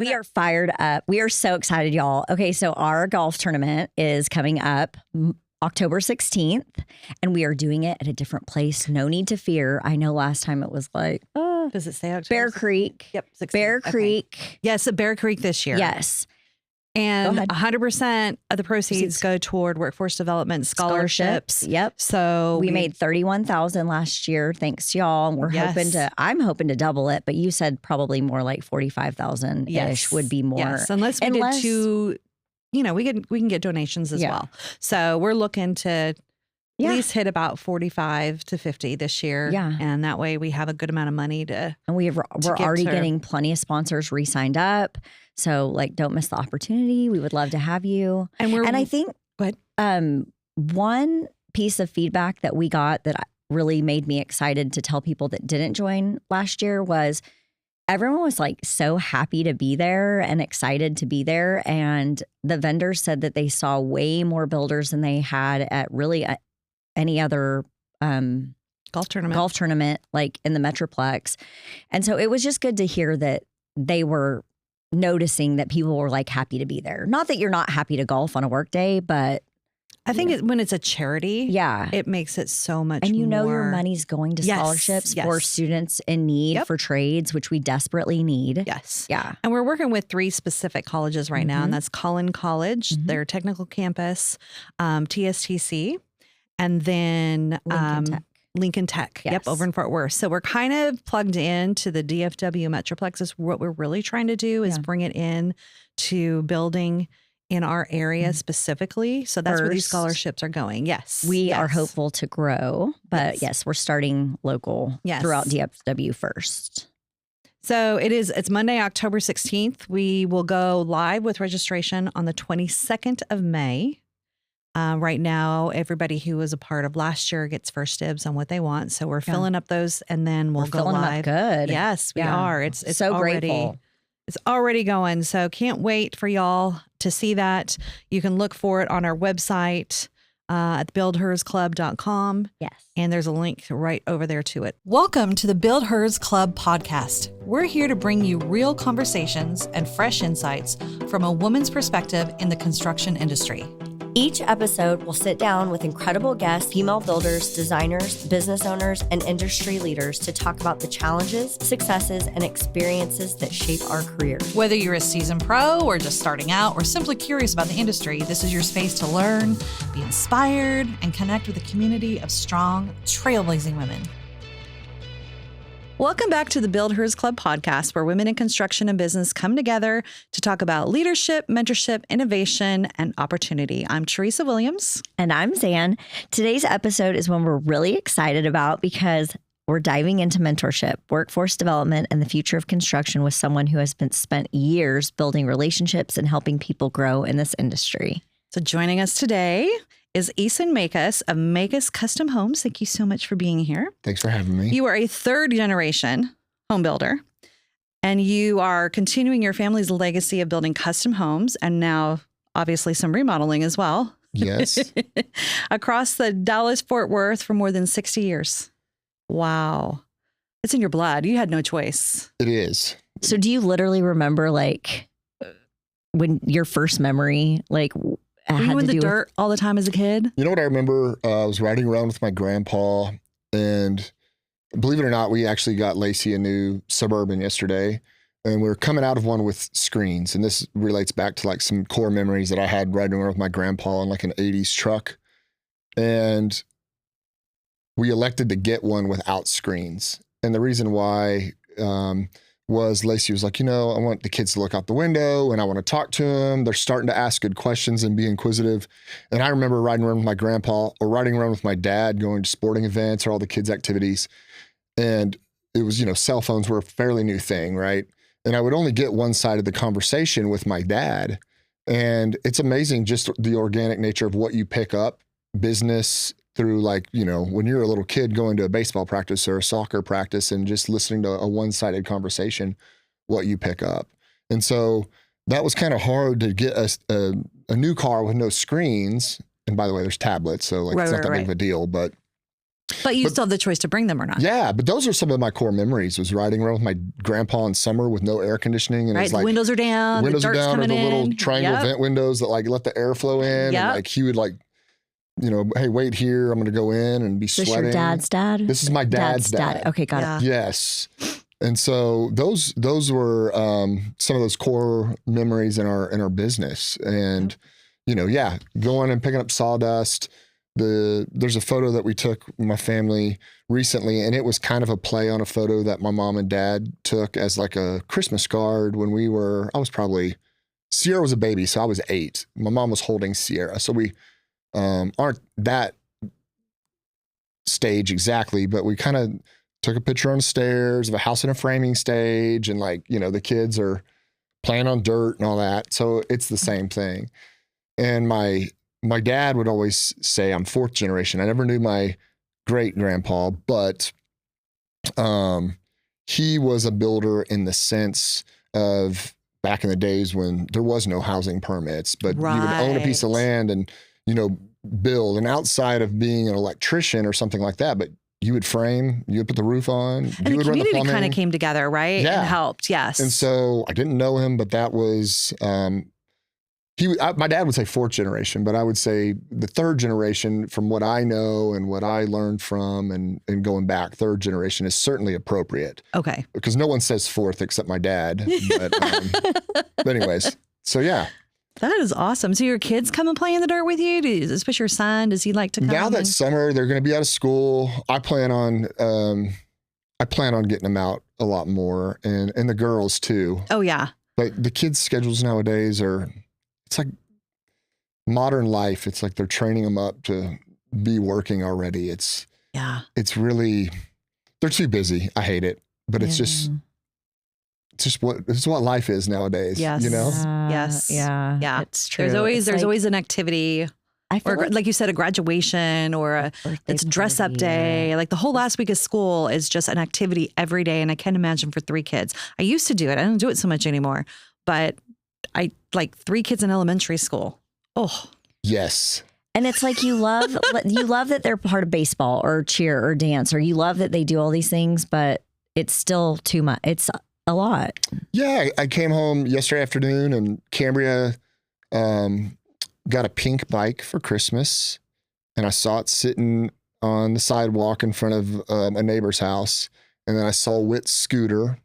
We are fired up. We are so excited, y'all. Okay, so our golf tournament is coming up October 16th, and we are doing it at a different place. No need to fear. I know last time it was like, does it say October? Bear Creek. Yep. 16th. Bear Creek. Yes, at Bear Creek this year. Yes. And 100% of the proceeds go toward workforce development scholarships. Yep. So we made $31,000 last year, thanks to y'all. And we're I'm hoping to double it, but you said probably more like 45,000 ish would be more. Yes, unless we did two, we can get donations as well. So we're looking to at least hit about 45 to 50 this year. Yeah. And that way we have a good amount of money to. And we're already getting plenty of sponsors re-signed up. So like, don't miss the opportunity. We would love to have you. And I think one piece of feedback that we got that really made me excited to tell people that didn't join last year was everyone was like so happy to be there and excited to be there. And the vendors said that they saw way more builders than they had at really any other golf tournament like in the Metroplex. And so it was just good to hear that they were noticing that people were like happy to be there. Not that you're not happy to golf on a work day, but I think when it's a charity, it makes it so much more. And your money's going to scholarships for students in need for trades, which we desperately need. Yes. Yeah. And we're working with 3 specific colleges right now, and that's Collin College, their technical campus, TSTC, and then Lincoln Tech. Yes. Yep, over in Fort Worth. So we're kind of plugged into the DFW Metroplex. Is what we're really trying to do is bring it in to building in our area specifically. So that's where these scholarships are going. Yes. We are hopeful to grow, but yes, we're starting local throughout DFW first. So it's Monday, October 16th. We will go live with registration on the 22nd of May. Right now, everybody who was a part of last year gets first dibs on what they want. So we're filling up those, and then we'll go live. Good. Yes, we are. It's so already grateful. It's already going. So can't wait for y'all to see that. You can look for it on our website at BuildHERSClub.com. Yes. And there's a link right over there to it. Welcome to the Build Hers Club podcast. We're here to bring you real conversations and fresh insights from a woman's perspective in the construction industry. Each episode will sit down with incredible guests, female builders, designers, business owners, and industry leaders to talk about the challenges, successes, and experiences that shape our careers. Whether you're a seasoned pro or just starting out or simply curious about the industry, this is your space to learn, be inspired, and connect with a community of strong, trailblazing women. Welcome back to the Build Hers Club podcast, where women in construction and business come together to talk about leadership, mentorship, innovation, and opportunity. I'm Teresa Williams. And I'm Zan. Today's episode is one we're really excited about because we're diving into mentorship, workforce development, and the future of construction with someone who has spent years building relationships and helping people grow in this industry. So joining us today is Eason Maykus of Maykus Custom Homes. Thank you so much for being here. Thanks for having me. You are a 3rd generation home builder, and you are continuing your family's legacy of building custom homes and now obviously some remodeling as well. Yes. Across the Dallas-Fort Worth for more than 60 years. Wow. It's in your blood. You had no choice. It is. So do you literally remember like when your first memory, like were you in the dirt all the time as a kid? You know what I remember? I was riding around with my grandpa, and believe it or not, we actually got Lacey a new Suburban yesterday, and we were coming out of one with screens. And this relates back to like some core memories that I had riding around with my grandpa in like an 80s truck. And we elected to get one without screens. And the reason why was Lacey was like, I want the kids to look out the window and I want to talk to them. They're starting to ask good questions and be inquisitive. And I remember riding around with my grandpa or riding around with my dad, going to sporting events or all the kids' activities. And it was, cell phones were a fairly new thing, right? And I would only get one side of the conversation with my dad. And it's amazing just the organic nature of what you pick up, business, through like, when you're a little kid going to a baseball practice or a soccer practice and just listening to a one-sided conversation, what you pick up. And so that was kind of hard to get a new car with no screens. And by the way, there's tablets, so like it's not that big of a deal. But But you still have the choice to bring them or not. Yeah, but those are some of my core memories, was riding around with my grandpa in summer with no air conditioning. And Right, it's the like windows are down, windows the are dirt's down, or coming the little in. triangle Yep. vent windows that like let the airflow in. Yep. And like he would like, hey, wait here. I'm going to go in and be Is this sweating. your dad's dad? This is my dad's dad. Okay, got it. Yes. And so those were some of those core memories in our business. And, going and picking up sawdust. There's a photo that we took with my family recently, and it was kind of a play on a photo that my mom and dad took as like a Christmas card when Sierra was a baby, so I was 8. My mom was holding Sierra. So we aren't that stage exactly, but we kind of took a picture on the stairs of a house in a framing stage, and the kids are playing on dirt and all that. So it's the same thing. And my dad would always say I'm 4th generation. I never knew my great grandpa, but he was a builder in the sense of back in the days when there was no housing permits, but you would own a piece of land and, build. And outside of being an electrician or something like that, but you would frame, you would put the roof on. And the community kind of came together, right? Yeah. And helped, yes. And so I didn't know him, but that was... my dad would say 4th generation, but I would say the 3rd generation, from what I know and what I learned from and going back, 3rd generation is certainly appropriate. Okay. Because no one says 4th except my dad. But anyways, so yeah. That is awesome. So your kids come and play in the dirt with you? Especially your son, does he like to come? Now that summer, they're going to be out of school. I plan on getting them out a lot more, and the girls too. Oh yeah. But the kids' schedules nowadays it's like modern life. It's like they're training them up to be working already. It's really, they're too busy. I hate it, but it's just what life is nowadays. Yes. Yes. Yeah. It's true. There's always an activity. Or like you said, a graduation or it's dress up day. Like the whole last week of school is just an activity every day. And I can't imagine for 3 kids. I used to do it. I don't do it so much anymore, but I like 3 kids in elementary school. Oh, yes. And it's like you love that they're part of baseball or cheer or dance, or you love that they do all these things, but it's still too much. It's a lot. Yeah. I came home yesterday afternoon, and Cambria got a pink bike for Christmas, and I saw it sitting on the sidewalk in front of a neighbor's house. And then I saw Whit's scooter,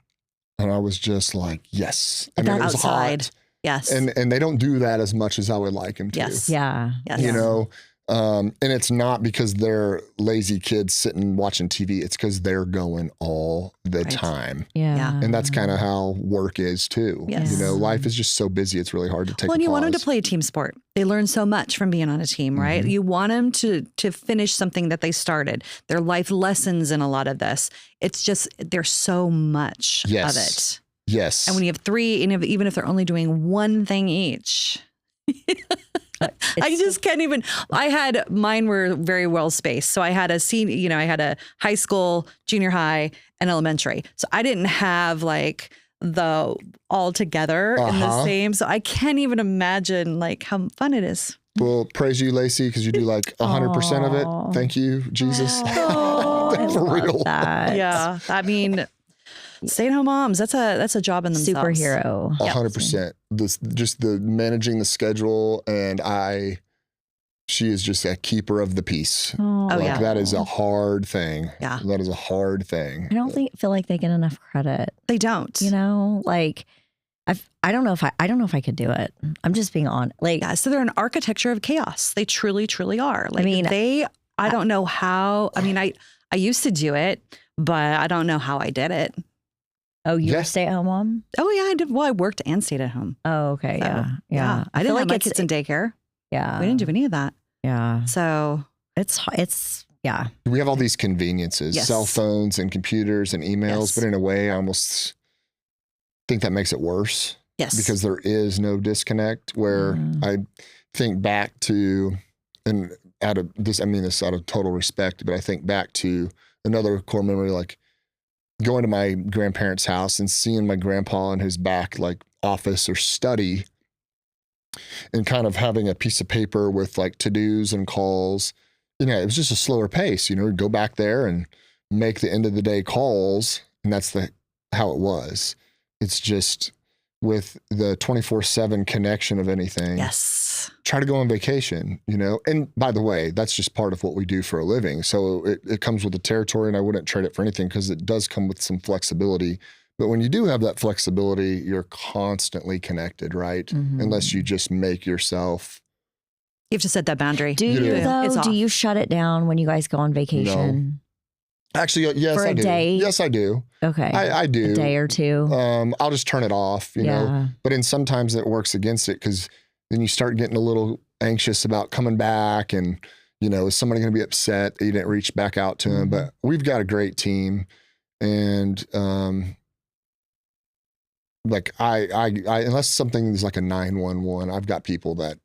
and I was just like, yes. I mean, it was outside. Hot. Yes. And they don't do that as much as I would like them to. Yes. Yeah. Yes. And it's not because they're lazy kids sitting watching TV. It's because they're going all the time. Yeah. And that's kind of how work is too. Yes. Life is just so busy. It's really hard to take. Well, and you want them to play a team sport. They learn so much from being on a team, right? Mm-hmm. You want them to finish something that they started. Their life lessons in a lot of this. It's just there's so much of it. Yes. And when you have 3, and even if they're only doing one thing each, I just can't even. Mine were very well spaced. So I had I had a high school, junior high, and elementary. So I didn't have like the all together in the same. So I can't even imagine like how fun it is. Well, praise you, Lacey, because you do like 100% of it. Thank you, Jesus. For real. That. Yeah. I mean, stay-at-home moms, that's a job in themselves. Superhero. 100%. Just the managing the schedule, and she is just a keeper of the peace. That is a hard thing. Yeah. That is a hard thing. I don't feel like they get enough credit. They don't. Like I don't know if I could do it. I'm just being honest. So they're an architecture of chaos. They truly, truly are. Like I don't know how. I mean, I used to do it, but I don't know how I did it. Oh, you were a stay-at-home mom? Oh, yeah, I did. Well, I worked and stayed at home. Oh, okay. So, yeah. I didn't have my kids in daycare. Yeah. We didn't do any of that. Yeah. So it's yeah. We have all these conveniences, cell phones and computers and emails, but in a way, I almost think that makes it worse. Yes. Because there is no disconnect where I think back to, and out of this, I mean this out of total respect, but I think back to another core memory, like going to my grandparents' house and seeing my grandpa in his back like office or study, and kind of having a piece of paper with like to-dos and calls, it was just a slower pace, go back there and make the end of the day calls. And that's how it was. It's just with the 24/7 connection of anything. Yes. Try to go on vacation, and by the way, that's just part of what we do for a living. So it comes with the territory, and I wouldn't trade it for anything because it does come with some flexibility. But when you do have that flexibility, you're constantly connected, right? Mhm. Unless you just make yourself. You have to set that boundary. Do you though? It's Do off. you shut it down when you guys go on vacation? Actually, yes, For I a do. day? Yes, I do. Okay. I do. A day or two. I'll just turn it off, you know. Yeah. But then sometimes it works against it because then you start getting a little anxious about coming back, and is somebody going to be upset that you didn't reach back out to them? But we've got a great team, and like I unless something is like a 911, I've got people that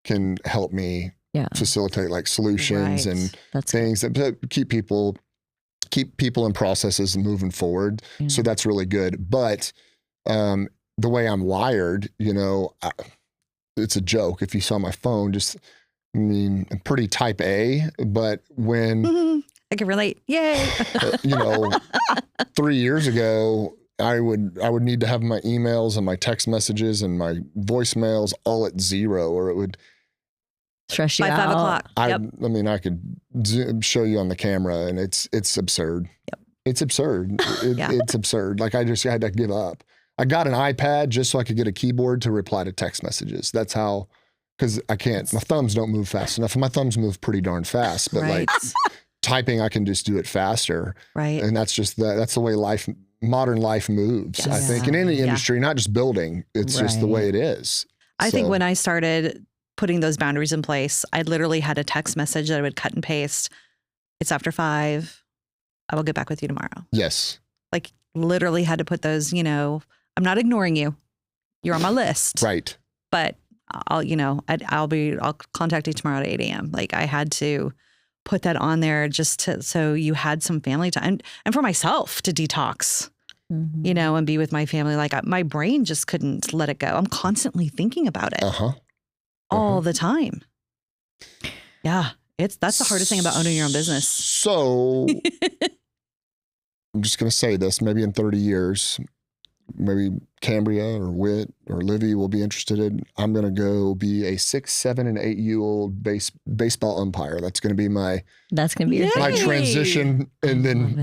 can help me facilitate like solutions and things that keep people and processes moving forward. So that's really good. But the way I'm wired, it's a joke. If you saw my phone, I'm pretty type A, but when I can relate. Yay. 3 years ago, I would need to have my emails and my text messages and my voicemails all at 0, or it would stress you by out. 5 o'clock. I mean, I could show you on the camera, and it's absurd. Yep. It's absurd. It's absurd. Like I just had to give up. I got an iPad just so I could get a keyboard to reply to text messages. That's how, because I can't. My thumbs don't move fast enough. My thumbs move pretty darn fast, but like typing, I can just do it faster. Right. And that's just that's the way modern life moves. I think in any industry, not just building. It's just the way it is. I think when I started putting those boundaries in place, I literally had a text message that I would cut and paste. It's after 5. I will get back with you tomorrow. Yes. Like literally had to put those, I'm not ignoring you. You're on my list. Right. But I'll contact you tomorrow at 8 a.m. Like I had to put that on there so you had some family time and for myself to detox, and be with my family. Like my brain just couldn't let it go. I'm constantly thinking about it all the time. Yeah. That's the hardest thing about owning your own business. So I'm just going to say this, maybe in 30 years, maybe Cambria or Whit or Livy will be interested in. I'm going to go be a 6, 7, and 8-year-old baseball umpire. That's going to be my transition. And then,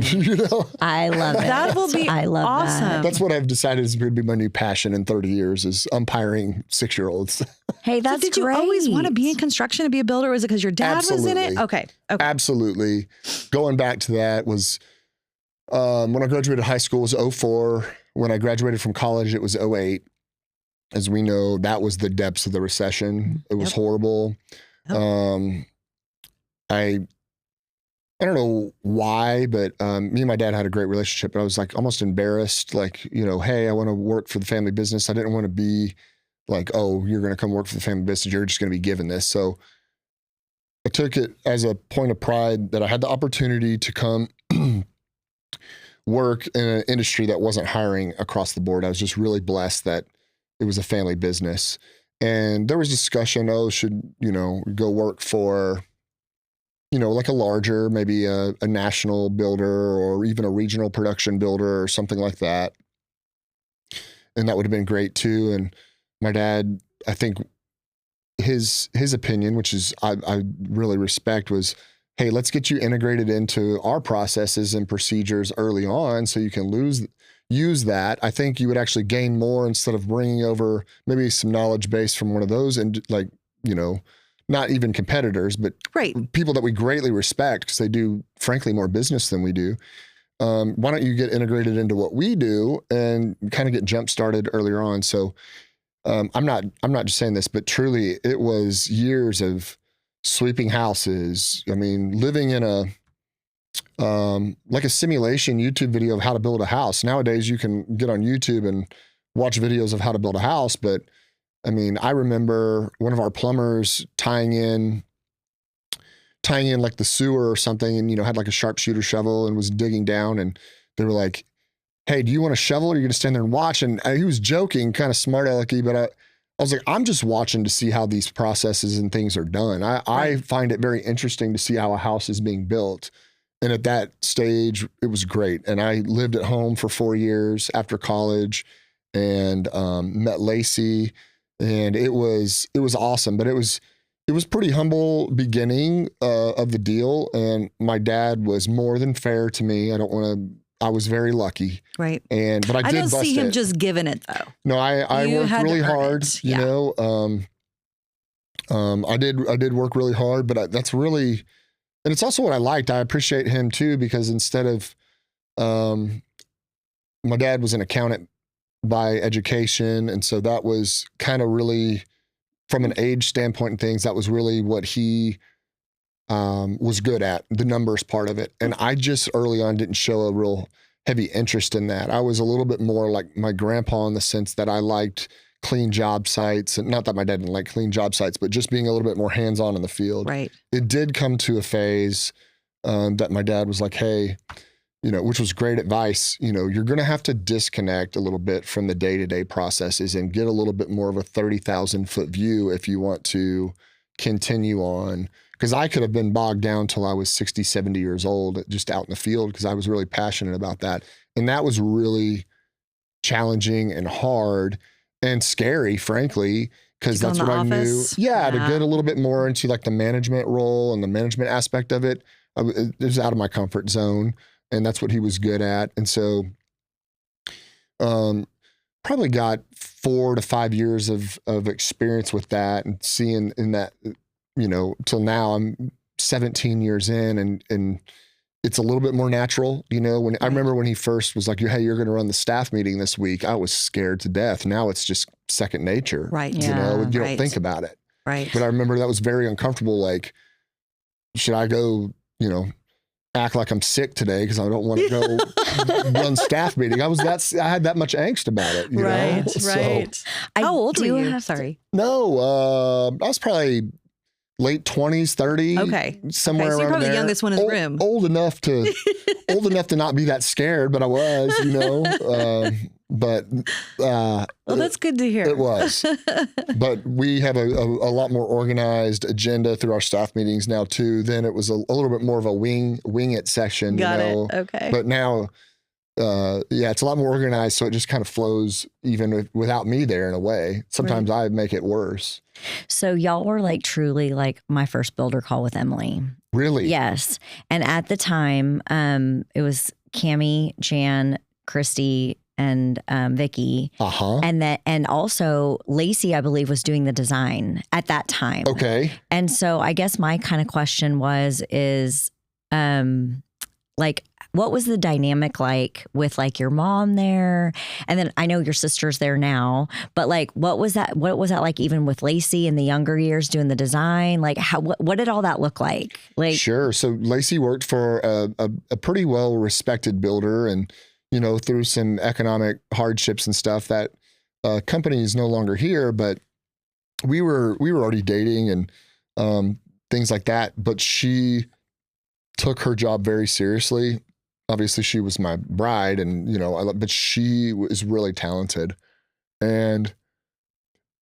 I love it. That will be awesome. That. That's what I've decided is going to be my new passion in 30 years is umpiring 6-year-olds. Hey, that's did you great. always want to be in construction and be a builder? Was it because your dad was in it? Okay. Absolutely. Going back to that was when I graduated high school was 04. When I graduated from college, it was 08. As we know, that was the depths of the recession. It was horrible. Yep. I don't know why, but me and my dad had a great relationship. But I was like almost embarrassed, like, hey, I want to work for the family business. I didn't want to be like, oh, you're going to come work for the family business. You're just going to be given this. So I took it as a point of pride that I had the opportunity to come work in an industry that wasn't hiring across the board. I was just really blessed that it was a family business. And there was discussion, should, go work for, like a larger, maybe a national builder or even a regional production builder or something like that. And that would have been great too. And my dad, I think his opinion, which is I really respect, was, hey, let's get you integrated into our processes and procedures early on so you can use that. I think you would actually gain more instead of bringing over maybe some knowledge base from one of those and not even competitors, but people that we greatly respect because they do, frankly, more business than we do. Why don't you get integrated into what we do and kind of get jump started earlier on? So I'm not just saying this, but truly it was years of sweeping houses. I mean, living in a like a simulation YouTube video of how to build a house. Nowadays, you can get on YouTube and watch videos of how to build a house. But I mean, I remember one of our plumbers tying in like the sewer or something, and had like a sharpshooter shovel and was digging down. And they were like, "Hey, do you want a shovel, or are you going to stand there and watch?" And he was joking, kind of smart alecky, but I was like, I'm just watching to see how these processes and things are done. I find it very interesting to see how a house is being built. And at that stage, it was great. And I lived at home for 4 years after college and met Lacey, and it was awesome. But it was pretty humble beginning of the deal. And my dad was more than fair to me. I was very lucky. Right. But I did don't bust see him it. just giving it though. No, I You worked had to really earn hard, it. you Yeah. know. I did work really hard, but that's really, and it's also what I liked. I appreciate him too, because instead of, my dad was an accountant by education. And so that was kind of really, from an age standpoint and things, that was really what he was good at, the numbers part of it. And I just early on didn't show a real heavy interest in that. I was a little bit more like my grandpa in the sense that I liked clean job sites, and not that my dad didn't like clean job sites, but just being a little bit more hands-on in the field. Right. It did come to a phase that my dad was like, hey, which was great advice. You're going to have to disconnect a little bit from the day-to-day processes and get a little bit more of a 30,000 foot view if you want to continue on. Because I could have been bogged down till I was 60, 70 years old, just out in the field, because I was really passionate about that. And that was really challenging and hard and scary, frankly, because that's what I knew. Yeah, to get a little bit more into like the management role and the management aspect of it. It was out of my comfort zone, and that's what he was good at. And so probably got 4 to 5 years of experience with that, and seeing in that, till now I'm 17 years in, and it's a little bit more natural. When I remember when he first was like, hey, you're going to run the staff meeting this week, I was scared to death. Now it's just second nature. Right. You don't think about it. Right. But I remember that was very uncomfortable. Like, should I go, act like I'm sick today because I don't want to go run staff meeting? I had that much angst about it. Right. Right. So, how old were you? Sorry. No, I was probably late 20s, 30. Okay. Somewhere so around you're probably there. the youngest one in the room. Old enough to not be that scared, but I was, well, that's good to hear. It was. But we have a lot more organized agenda through our staff meetings now too. Then it was a little bit more of a wing it session. Got it. Okay. But now, it's a lot more organized, so it just kind of flows even without me there in a way. Sometimes I make it worse. So y'all were like truly like my first builder call with Emily. Really? Yes. And at the time, it was Cammie, Jan, Christy, and Vicky. And also Lacey, I believe, was doing the design at that time. Okay. And so I guess my kind of question is like, what was the dynamic like with like your mom there? And then I know your sister's there now, but like, what was that like even with Lacey in the younger years doing the design? Like what did all that look like? Like, sure. So Lacey worked for a pretty well respected builder, and, through some economic hardships and stuff, that company is no longer here, but we were already dating and things like that. But she took her job very seriously. Obviously she was my bride, and, but she was really talented. And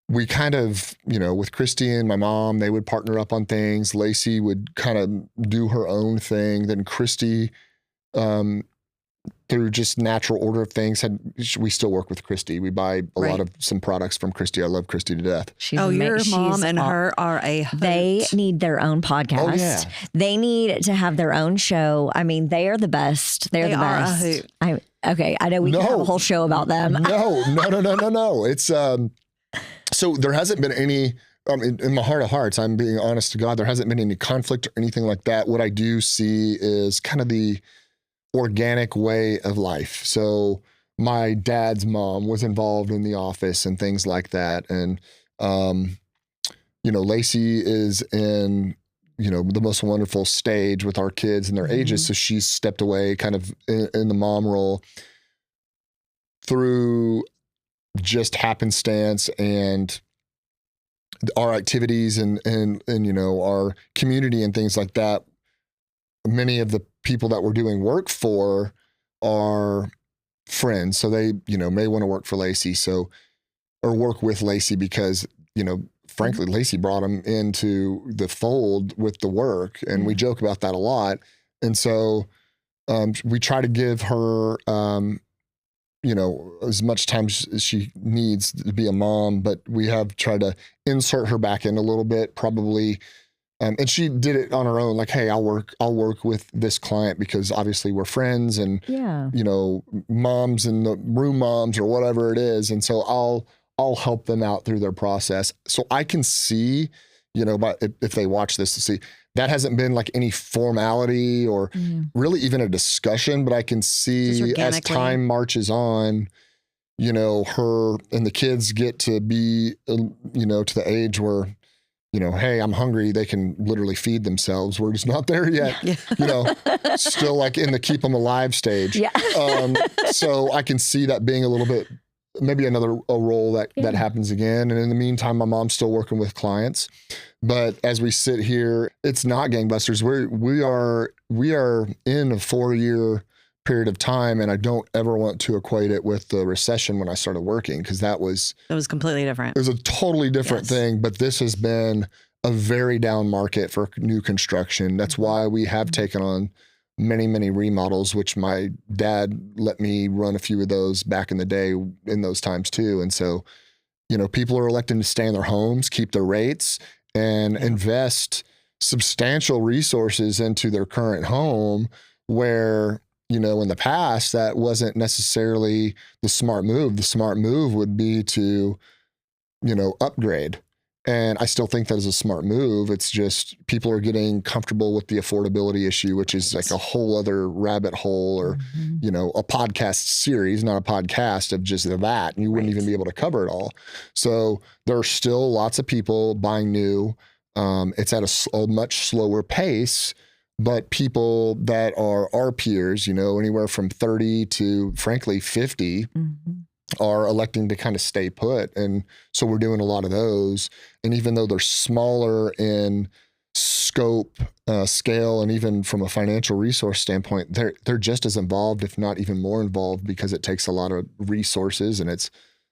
we kind of, with Christy and my mom, they would partner up on things. Lacey would kind of do her own thing. Then Christy, through just natural order of things, we still work with Christy. We buy a lot of some products from Christy. I love Christy to death. Your mom and her are a hoot. They need their own podcast. Oh, yeah. They need to have their own show. I mean, they are the best. They're the best. Are a hoot. Okay, I know we can have a whole show about them. No. It's so there hasn't been any. In my heart of hearts, I'm being honest to God, there hasn't been any conflict or anything like that. What I do see is kind of the organic way of life. So my dad's mom was involved in the office and things like that. And, Lacey is in, the most wonderful stage with our kids and their ages. So she's stepped away kind of in the mom role through just happenstance and our activities and our community and things like that. Many of the people that we're doing work for are friends. So they, may want to work for Lacey. So or work with Lacey because, frankly, Lacey brought him into the fold with the work, and we joke about that a lot. And so we try to give her, as much time as she needs to be a mom, but we have tried to insert her back in a little bit, probably. And she did it on her own. Like, hey, I'll work with this client because obviously we're friends and, moms and the room moms or whatever it is. And so I'll help them out through their process. So I can see, but if they watch this to see, that hasn't been like any formality or really even a discussion, but I can see as time marches on, her and the kids get to be, to the age where, hey, I'm hungry. They can literally feed themselves. We're just not there yet, still like in the keep them alive stage. Yeah. So I can see that being a little bit, maybe a role that happens again. And in the meantime, my mom's still working with clients. But as we sit here, it's not gangbusters. We are in a 4-year period of time, and I don't ever want to equate it with the recession when I started working, because it was completely different. It was a totally different thing. But this has been a very down market for new construction. That's why we have taken on many, many remodels, which my dad let me run a few of those back in the day in those times too. And so, people are electing to stay in their homes, keep their rates, and invest substantial resources into their current home, where, in the past, that wasn't necessarily the smart move. The smart move would be to, upgrade. And I still think that is a smart move. It's just people are getting comfortable with the affordability issue, which is like a whole other rabbit hole, or, a podcast series, not a podcast of just that. And you wouldn't even be able to cover it all. So there are still lots of people buying new. It's at a much slower pace, but people that are our peers, anywhere from 30 to frankly 50, are electing to kind of stay put. And so we're doing a lot of those. And even though they're smaller in scope, scale, and even from a financial resource standpoint, they're just as involved, if not even more involved, because it takes a lot of resources, and it's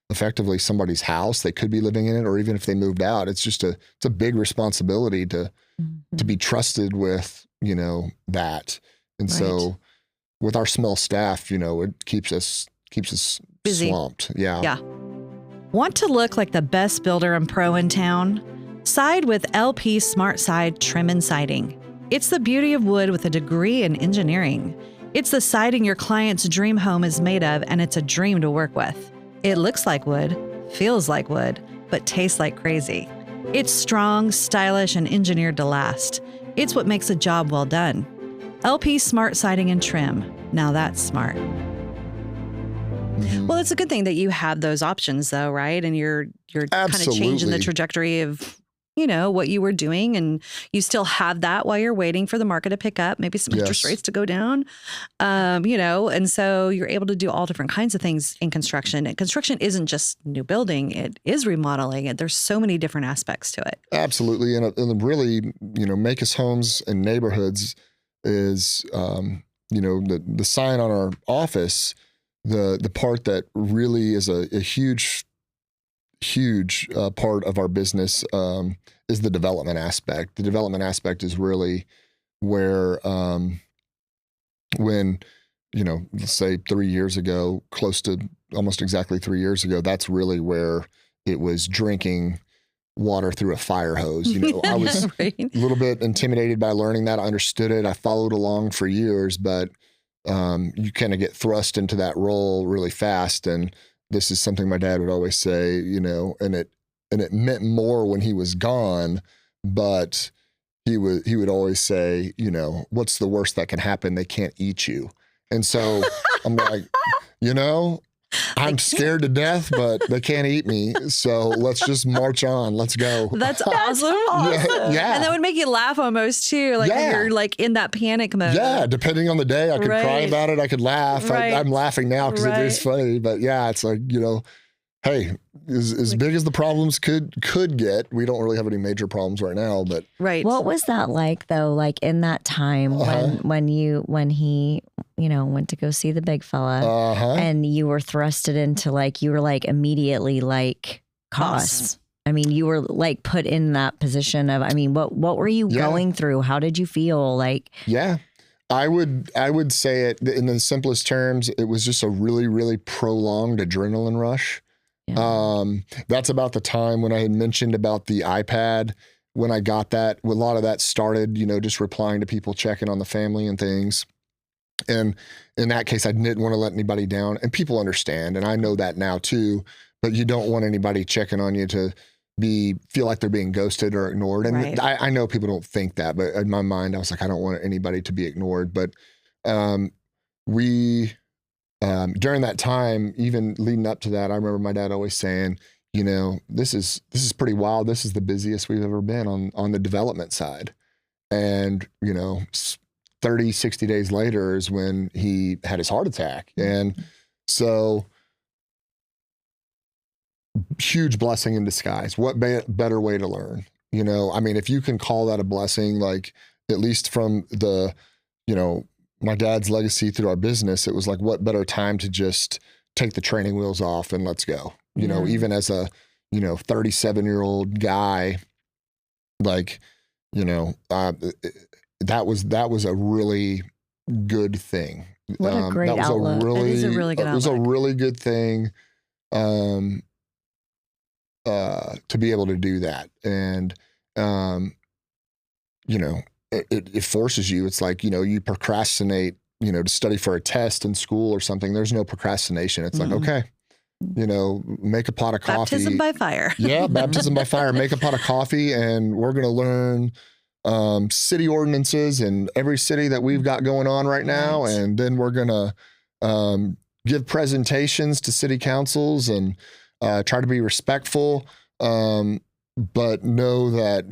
effectively somebody's house. They could be living in it, or even if they moved out, it's a big responsibility to be trusted with, that. And so with our small staff, it keeps us busy, swamped. Yeah. Want to look like the best builder and pro in town? Side with LP Smart Side Trim and Siding. It's the beauty of wood with a degree in engineering. It's the siding your client's dream home is made of, and it's a dream to work with. It looks like wood, feels like wood, but tastes like crazy. It's strong, stylish, and engineered to last. It's what makes a job well done. LP Smart Siding and Trim. Now that's smart. Well, it's a good thing that you have those options, though, right? And you're kind of changing the trajectory of, what you were doing, and you still have that while you're waiting for the market to pick up, maybe some interest rates to go down, and so you're able to do all different kinds of things in construction. And construction isn't just new building; it is remodeling, and there's so many different aspects to it. Absolutely, and really, Maykus Homes and Neighborhoods is, the sign on our office. The part that really is a huge part of our business is the development aspect. The development aspect is really where, when, let's say 3 years ago, close to almost exactly 3 years ago, that's really where it was drinking water through a fire hose. I was a little bit intimidated by learning that. I understood it. I followed along for years, but you kind of get thrust into that role really fast. And this is something my dad would always say, and it meant more when he was gone, but he would always say, what's the worst that can happen? They can't eat you. And so I'm like, I'm scared to death, but they can't eat me. So let's just march on. Let's go. That's awesome. Yeah. And that would make you laugh almost too. Like when you're like in that panic mode. Yeah. Depending on the day, I could cry about it. I could laugh. I'm laughing now because it is funny. But yeah, it's like, hey, as big as the problems could get, we don't really have any major problems right now. But what was that like though? Like in that time when he went to go see the big fella, Uh-huh. and you were thrusted into you were immediately costs. I mean, you were put in that position of, what were you going through? How did you feel? Yeah, I would say it in the simplest terms. It was just a really, really prolonged adrenaline rush. Yeah. That's about the time when I had mentioned about the iPad. When I got that, a lot of that started, just replying to people, checking on the family and things. And in that case, I didn't want to let anybody down, and people understand. And I know that now too, but you don't want anybody checking on you to feel like they're being ghosted or ignored. And Right. I know people don't think that, but in my mind, I was like, I don't want anybody to be ignored. But we during that time, even leading up to that, I remember my dad always saying, this is pretty wild. This is the busiest we've ever been on the development side. And, 30, 60 days later is when he had his heart attack. And so huge blessing in disguise. What better way to learn? If you can call that a blessing, at least from the, my dad's legacy through our business, it was what better time to just take the training wheels off and let's go. Even as a 37-year-old guy, that was a really good thing. What a great that was outlook. A really, It is a really good it was a outlook. really good thing to be able to do that. And it forces you. It's you procrastinate, to study for a test in school or something. There's no procrastination. It's okay, make a pot of coffee. Baptism by fire. Yeah, baptism by fire. Make a pot of coffee, and we're going to learn city ordinances in every city that we've got going on right now. Right. And then we're going to give presentations to city councils and try to be respectful. But know that,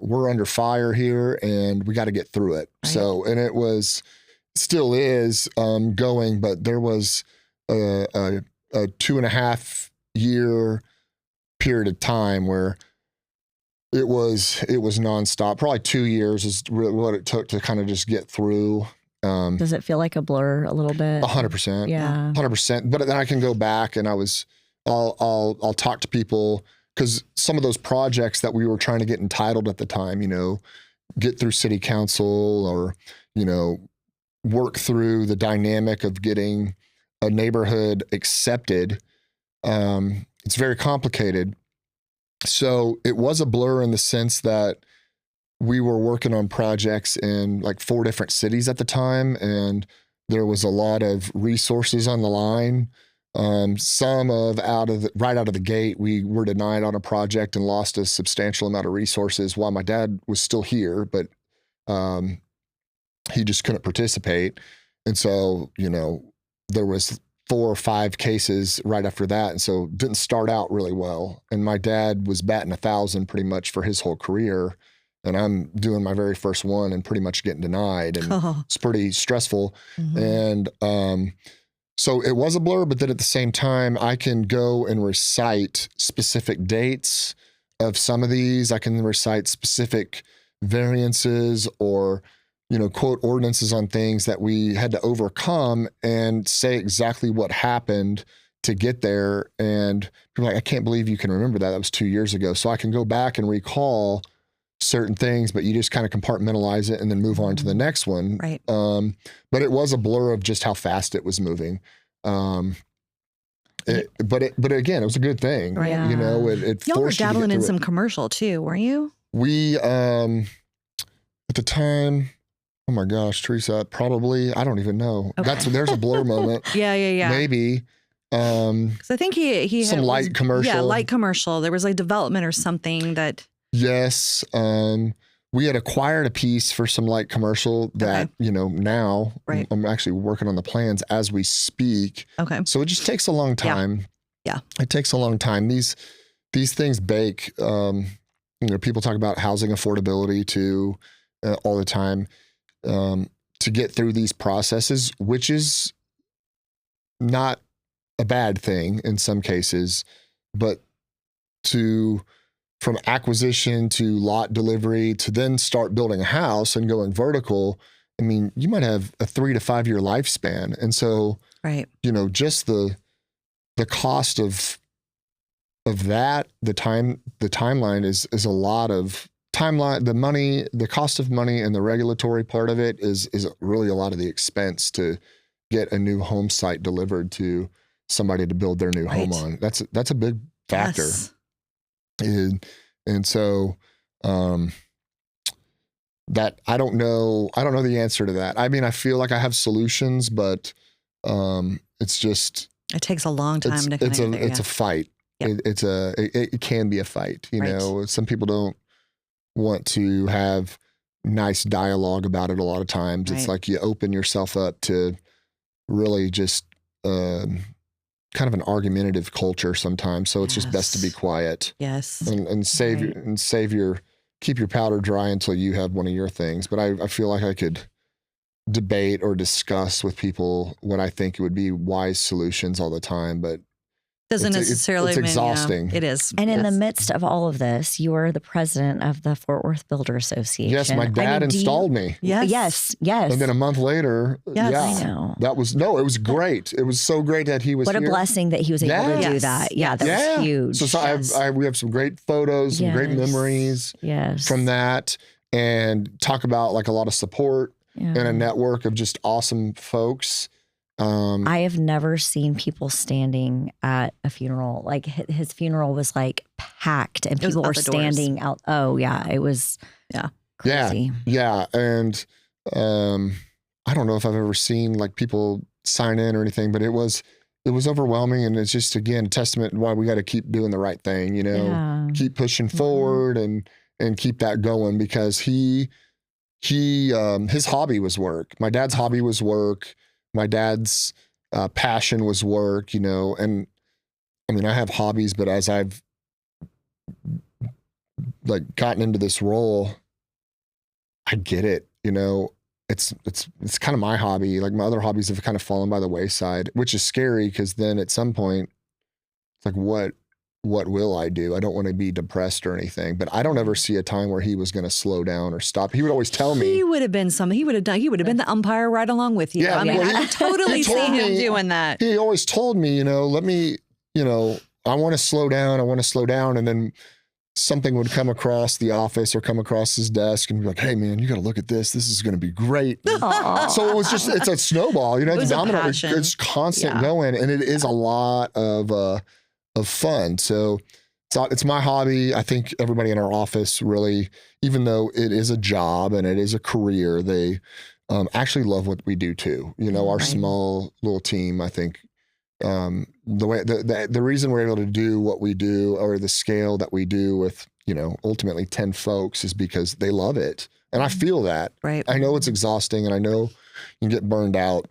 we're under fire here and we got to get through it. Right. So, and it still is going, but there was a 2.5 year period of time where it was nonstop. Probably 2 years is really what it took to kind of just get through. Does it feel like a blur a little bit? 100%. Yeah. 100%. But then I can go back and I'll talk to people, because some of those projects that we were trying to get entitled at the time, get through city council or, work through the dynamic of getting a neighborhood accepted. It's very complicated. So it was a blur in the sense that we were working on projects in 4 different cities at the time, and there was a lot of resources on the line. Right out of the gate, we were denied on a project and lost a substantial amount of resources while my dad was still here, but he just couldn't participate. And so, there was 4 or 5 cases right after that. And so it didn't start out really well. And my dad was batting 1,000 pretty much for his whole career. And I'm doing my very first one and pretty much getting denied. And it's pretty stressful. Mm-hmm. And, so it was a blur, but then at the same time, I can go and recite specific dates of some of these. I can recite specific variances or, quote ordinances on things that we had to overcome and say exactly what happened to get there. And people are like, I can't believe you can remember that. That was 2 years ago. So I can go back and recall certain things, but you just kind of compartmentalize it and then move on to the next one. Right. But it was a blur of just how fast it was moving. But again, it was a good thing. Right. It Y'all were forced you to get dabbling in through some it. commercial too, weren't you? We, at the time, oh my gosh, Teresa, probably, I don't even know. Okay. There's a blur moment. Yeah. Maybe. Because I think he Some had, light commercial. Yeah, light commercial. There was development or something that. Yes. We had acquired a piece for some light commercial that, now Right. I'm actually working on the plans as we speak. Okay. So it just takes a long time. Yeah. It takes a long time. These things bake. People talk about housing affordability too all the time to get through these processes, which is not a bad thing in some cases, but from acquisition to lot delivery to then start building a house and going vertical, I mean, you might have a 3 to 5 year lifespan. And so, Right. just the cost of that, the timeline is a lot of timeline, the money, the cost of money and the regulatory part of it is really a lot of the expense to get a new home site delivered to somebody to build their new home on. That's a big factor. Yes. And so, that I don't know the answer to that. I mean, I feel like I have solutions, but it's just, It takes a long time to it's a fight. Yep. It can be a fight. Right. Some people don't want to have nice dialogue about it. A lot of times, Right. it's like you open yourself up to really just kind of an argumentative culture sometimes. So it's just best to be quiet. Yes. And keep your powder dry until you have one of your things. But I feel like I could debate or discuss with people what I think would be wise solutions all the time, but Doesn't necessarily it's mean, exhausting. It is. And in the midst of all of this, you are the president of the Fort Worth Builder Association. Yes, my dad installed me. Yes. Yes. And then a month later, Yes. I know. it was great. It was so great that he was What here. a blessing that he was able to do Yes. that. Yeah, that was huge. So we have some great photos, some great memories from that, and talk about like a lot of support and a network of just awesome folks. I have never seen people standing at a funeral. Like his funeral was like packed and people were standing out. Oh yeah, it was crazy. Yeah. And I don't know if I've ever seen like people sign in or anything, but it was overwhelming. And it's just, again, a testament to why we got to keep doing the right thing, keep pushing forward and keep that going, because his hobby was work. My dad's hobby was work. My dad's passion was work, and I mean, I have hobbies, but as I've like gotten into this role, I get it, it's kind of my hobby. Like my other hobbies have kind of fallen by the wayside, which is scary, because then at some point it's like, what will I do? I don't want to be depressed or anything, but I don't ever see a time where he was going to slow down or stop. He would always tell me. He would have been he would have been the umpire right along with you. Yeah, I mean, I could totally see him doing that. He always told me, let me, I want to slow down. And then something would come across the office or come across his desk and be like, hey man, you got to look at this. This is going to be great. So it was it's a snowball, it's domino. It's constant going. And it is a lot of fun. So it's my hobby. I think everybody in our office really, even though it is a job and it is a career, they actually love what we do too. Our small little team, I think the reason we're able to do what we do, or the scale that we do with, ultimately 10 folks, is because they love it. And I feel that. Right. I know it's exhausting and I know you can get burned out.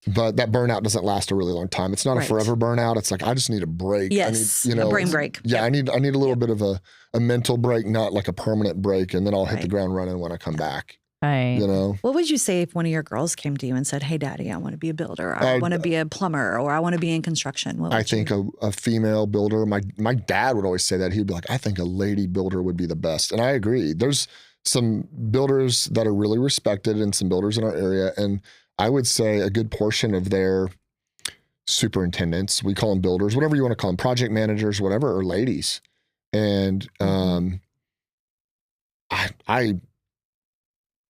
But that burnout doesn't last a really long time. It's not a forever burnout. It's like, I just need a break. Yes, I need, a brain break. Yeah, I need a little bit of a mental break, not like a permanent break, and then I'll hit the ground running when I come back. Right. What would you say if one of your girls came to you and said, hey, Daddy, I want to be a builder, or I want to be a plumber, or I want to be in construction? I think a female builder, my dad would always say that. He'd be like, I think a lady builder would be the best. And I agree. There's some builders that are really respected and some builders in our area. And I would say a good portion of their superintendents, we call them builders, whatever you want to call them, project managers, whatever, are ladies. And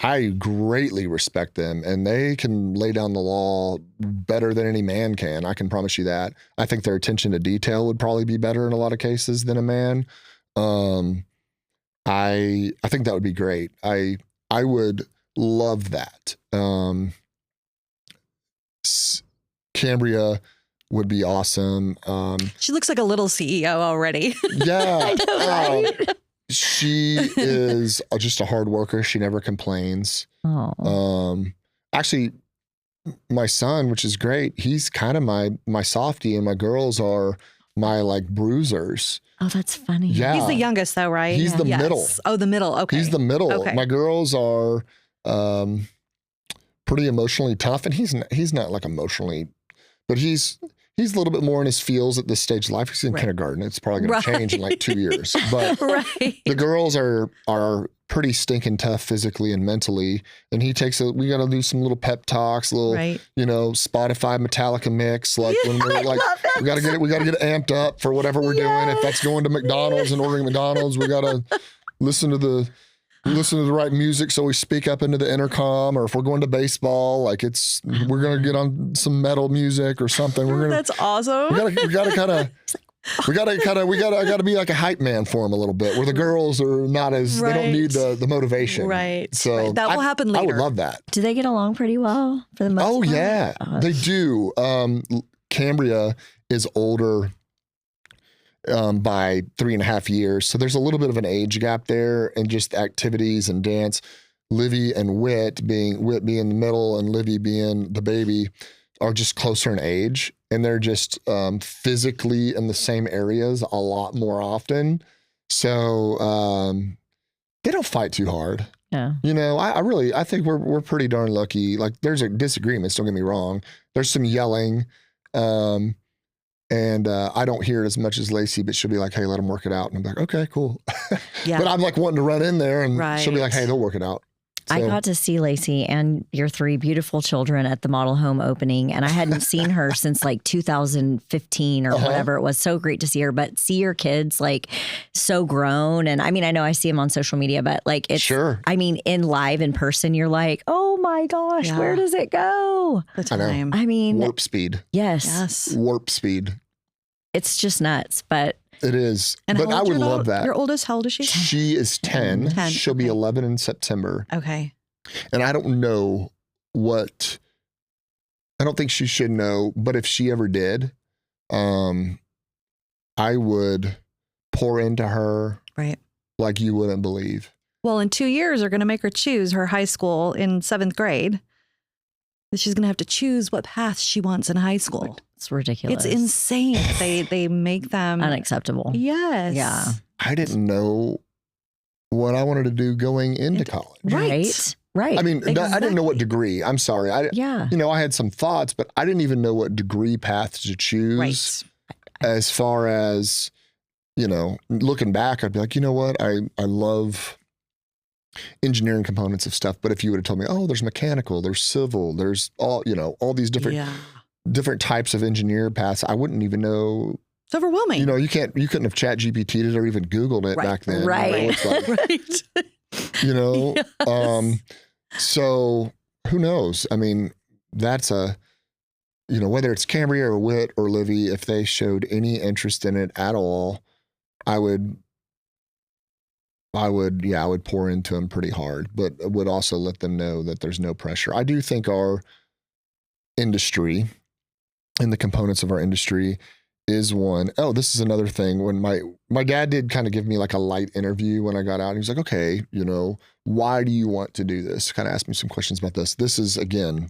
I greatly respect them, and they can lay down the law better than any man can. I can promise you that. I think their attention to detail would probably be better in a lot of cases than a man. I think that would be great. I would love that. Cambria would be awesome. She looks like a little CEO already. Yeah. She is just a hard worker. She never complains. Actually, my son, which is great, he's kind of my softie, and my girls are my like bruisers. Oh, that's funny. Yeah. He's the youngest though, right? He's the middle. Oh, the middle. Okay. He's the middle. Okay. My girls are pretty emotionally tough, and he's not like emotionally, but he's he's a little bit more in his feels at this stage of life. He's in kindergarten. It's probably going to change in like 2 years. But the girls are pretty stinking tough physically and mentally. And he takes we got to do some little pep talks, little, Spotify Metallica mix. Like when we're like, we got to get amped up for whatever we're doing. If that's going to McDonald's and ordering McDonald's, we got to listen to the right music so we speak up into the intercom. Or if we're going to baseball, like we're going to get on some metal music or something. That's awesome. I got to be like a hype man for them a little bit, where the girls are not as, they don't need the motivation. Right. So that will happen later. I would love that. Do they get along pretty well for the most part? Yeah, they do. Cambria is older by 3.5 years. So there's a little bit of an age gap there, and just activities and dance. Livy and Whit being the middle and Livy being the baby are just closer in age, and they're just physically in the same areas a lot more often. So they don't fight too hard. Yeah. I think we're pretty darn lucky. Like, there's disagreements, don't get me wrong. There's some yelling. And I don't hear it as much as Lacey, but she'll be like, hey, let them work it out. And I'm like, okay, cool. But I'm like wanting to run in there, and she'll be like, hey, they'll work it out. So. I got to see Lacey and your 3 beautiful children at the model home opening, and I hadn't seen her since like 2015 or whatever. It was so great to see her, but see your kids like so grown. And I mean, I know I see them on social media, but like it's, I mean, in live in person, you're like, oh my gosh, where does it go? The time. I mean, warp speed. Yes. Warp speed. It's just nuts, but. It is. And but I would love that. Your oldest, how old is she? She is 10. She'll be 11 in September. Okay. And I don't know I don't think she should know, but if she ever did, I would pour into her like you wouldn't believe. Well, in 2 years, they're going to make her choose her high school in 7th grade. She's going to have to choose what path she wants in high school. It's ridiculous. It's insane. They make them unacceptable. Yes. Yeah. I didn't know what I wanted to do going into college. Right. I mean, I didn't know what degree. I'm sorry. I had some thoughts, but I didn't even know what degree path to choose. Right. As far as, looking back, I'd be like, you know what? I love engineering components of stuff. But if you would have told me, oh, there's mechanical, there's civil, there's all these different types of engineer paths, I wouldn't even know. It's overwhelming. You couldn't have chat GPT'd it or even Googled it back then. Right. So who knows? I mean, that's whether it's Cambria or Whit or Livy, if they showed any interest in it at all, I would pour into them pretty hard, but would also let them know that there's no pressure. I do think our industry and the components of our industry is one. Oh, this is another thing. When my dad did kind of give me like a light interview when I got out. He was like, okay, why do you want to do this? Kind of asked me some questions about this. This is, again,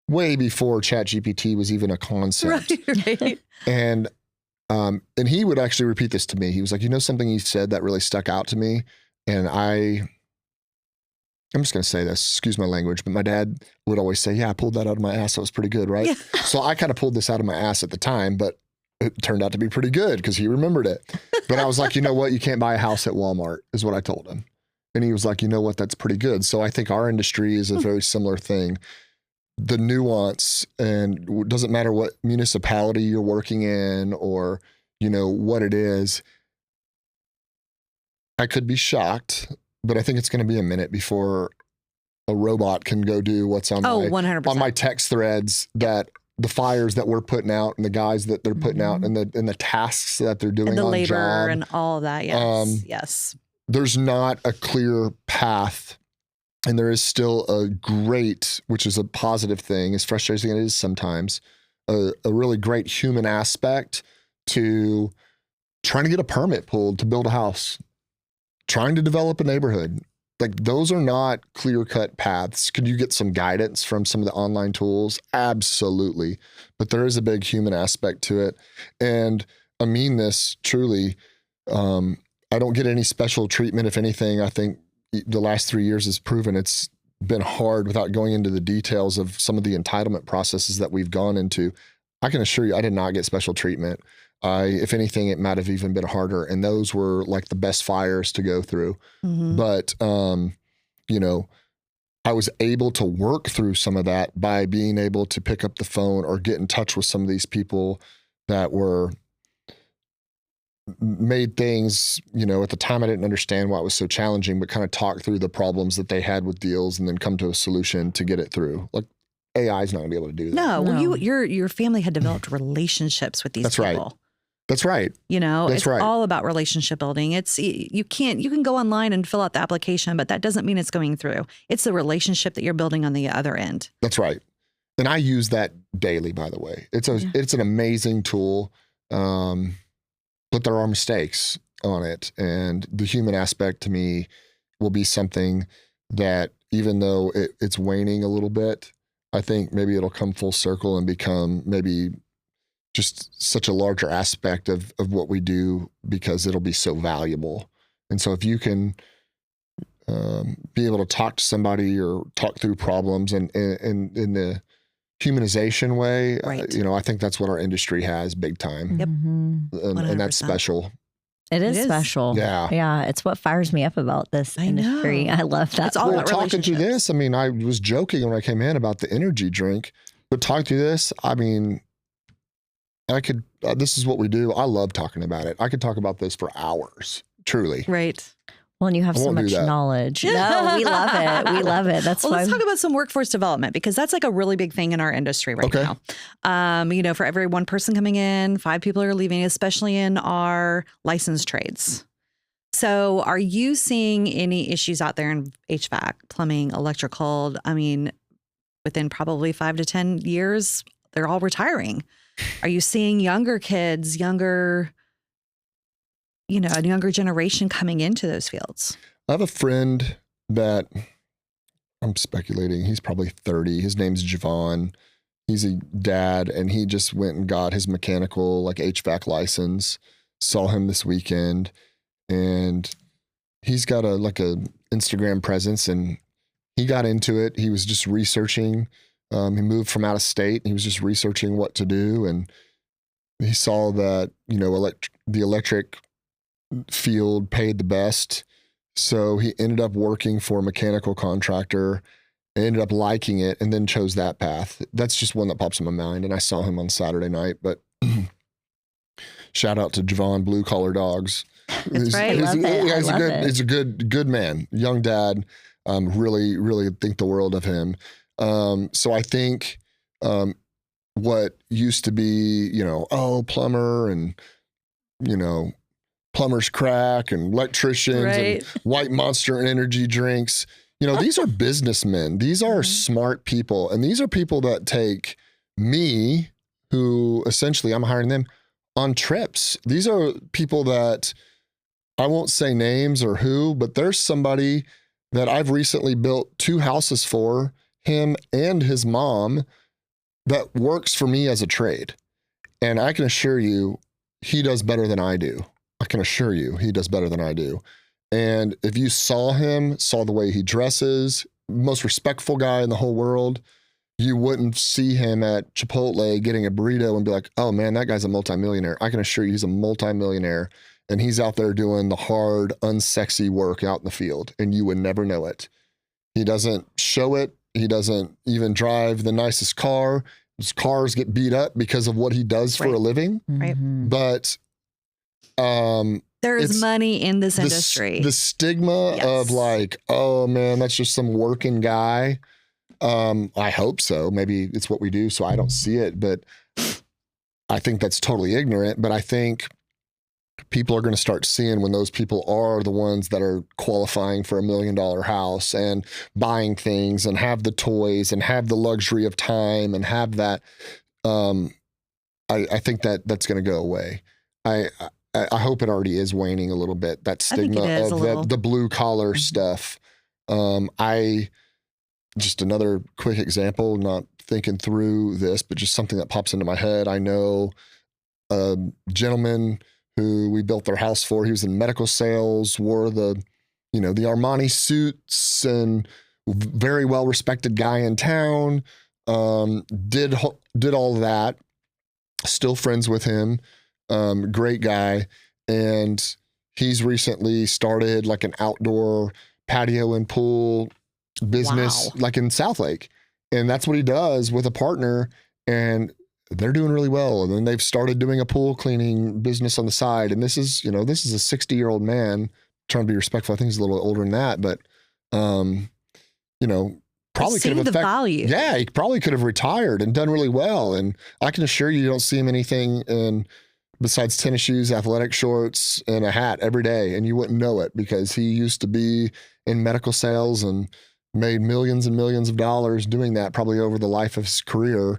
way before ChatGPT was even a concept. Right. And he would actually repeat this to me. He was like, something he said that really stuck out to me. And I'm just going to say this, excuse my language, but my dad would always say, yeah, I pulled that out of my ass. That was pretty good, right? Yeah. So I kind of pulled this out of my ass at the time, but it turned out to be pretty good because he remembered it. But I was like, you know what? You can't buy a house at Walmart is what I told him. And he was like, you know what? That's pretty good. So I think our industry is a very similar thing. The nuance, and it doesn't matter what municipality you're working in or, what it is. I could be shocked, but I think it's going to be a minute before a robot can go do what's on 100%. on my text threads, that the fires that we're putting out and the guys that they're putting out and the tasks that they're doing and the on labor job. And all of that. Yes. Yes. There's not a clear path, and there is still a great, which is a positive thing, as frustrating as it is sometimes, a really great human aspect to trying to get a permit pulled to build a house, trying to develop a neighborhood. Like, those are not clear-cut paths. Could you get some guidance from some of the online tools? Absolutely. But there is a big human aspect to it. And I mean this truly. I don't get any special treatment. If anything, I think the last 3 years has proven it's been hard, without going into the details of some of the entitlement processes that we've gone into. I can assure you, I did not get special treatment. If anything, it might have even been harder. And those were like the best fires to go through. Mm-hmm. But, you know, I was able to work through some of that by being able to pick up the phone or get in touch with some of these people that were made things, you know, at the time I didn't understand why it was so challenging, but kind of talk through the problems that they had with deals and then come to a solution to get it through. Like AI is not gonna be able to do that. No, well, No. your family had developed relationships with these That's right. people. That's right. You know, That's it's right. all about relationship building. You can go online and fill out the application, but that doesn't mean it's going through. It's the relationship that you're building on the other end. That's right. And I use that daily, by the way. It's an amazing tool. But there are mistakes on it. And the human aspect to me will be something that even though it's waning a little bit, I think maybe it'll come full circle and become maybe just such a larger aspect of what we do because it'll be so valuable. And so if you can be able to talk to somebody or talk through problems and in the humanization way, Right. you know, I think that's what our industry has big time. Yep. And that's 100%. special. It is special. Yeah. Yeah. It's what fires me up about this I industry. know. I love that. It's all Well, about talking through relationships. this, I mean, I was joking when I came in about the energy drink, but talking through this, I mean, I could, this is what we do. I love talking about it. I could talk about this for hours, truly. Right. Well, and you have I so won't do much that. knowledge. No, we love it. We love it. That's Well, why. let's talk about some workforce development because that's like a really big thing in our industry right Okay. now. You know, for every one person coming in, 5 people are leaving, especially in our licensed trades. So are you seeing any issues out there in HVAC, plumbing, electrical? I mean, within probably 5 to 10 years, they're all retiring. Are you seeing younger kids, a younger generation coming into those fields? I have a friend that I'm speculating, he's probably 30. His name's Javon. He's a dad and he just went and got his mechanical like HVAC license. Saw him this weekend and he's got a Instagram presence and he got into it. He was just researching. He moved from out of state. He was just researching what to do and he saw that, you know, the electric field paid the best. So he ended up working for a mechanical contractor, ended up liking it, and then chose that path. That's just one that pops in my mind. And I saw him on Saturday night, but shout out to Javon Blue Collar Dogs. That's right. I love it. He's a good man, young dad. Really, really think the world of him. So I think what used to be, you know, plumber and, you know, plumber's crack and electricians Right. and White Monster and energy drinks. You know, these are businessmen. These are smart people. And these are people that take me, who essentially I'm hiring them, on trips. These are people that I won't say names or who, but there's somebody that I've recently built 2 houses for, him and his mom, that works for me as a trade. And I can assure you, he does better than I do. I can assure you he does better than I do. And if you saw the way he dresses, most respectful guy in the whole world, you wouldn't see him at Chipotle getting a burrito and be like, oh man, that guy's a multimillionaire. I can assure you he's a multimillionaire and he's out there doing the hard, unsexy work out in the field and you would never know it. He doesn't show it. He doesn't even drive the nicest car. His cars get beat up because of what he does for a living. Right. But There is it's money in this industry. the stigma Yes. of like, oh man, that's just some working guy. I hope so. Maybe it's what we do, so I don't see it. But I think that's totally ignorant. But I think people are going to start seeing when those people are the ones that are qualifying for $1 million house and buying things and have the toys and have the luxury of time and have that. I think that's going to go away. I hope it already is waning a little bit. That I think stigma it is a little. of the blue collar stuff. Just another quick example, not thinking through this, but just something that pops into my head. I know a gentleman who we built their house for. He was in medical sales, wore the Armani suits and very well respected guy in town. Did all that. Still friends with him. Great guy. And he's recently started like an outdoor patio and pool business, Wow. like in South Lake. And that's what he does with a partner. And they're doing really well. And then they've started doing a pool cleaning business on the side. And this is a 60-year-old man, trying to be respectful. I think he's a little older than that, but, probably could have the value. Yeah, he probably could have retired and done really well. And I can assure you don't see him anything in besides tennis shoes, athletic shorts, and a hat every day. And you wouldn't know it because he used to be in medical sales and made millions and millions of dollars doing that probably over the life of his career,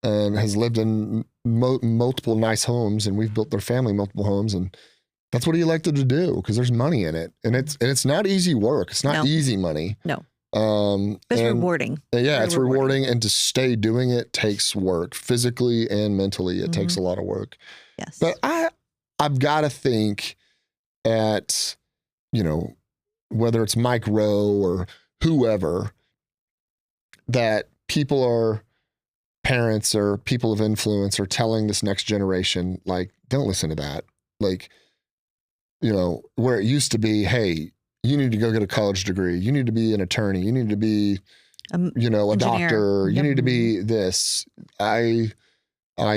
and has lived in multiple nice homes, and we've built their family multiple homes. And that's what he elected to do because there's money in it. And it's not easy work. It's not easy money. No. It's rewarding. Yeah, it's rewarding. And to stay doing it takes work, physically and mentally. It takes a lot of work. Yes. But I've got to think at, whether it's Mike Rowe or whoever, that people are parents or people of influence are telling this next generation, like, don't listen to that. Like, where it used to be, hey, you need to go get a college degree. You need to be an attorney. You need to be, a doctor. You need to be this. I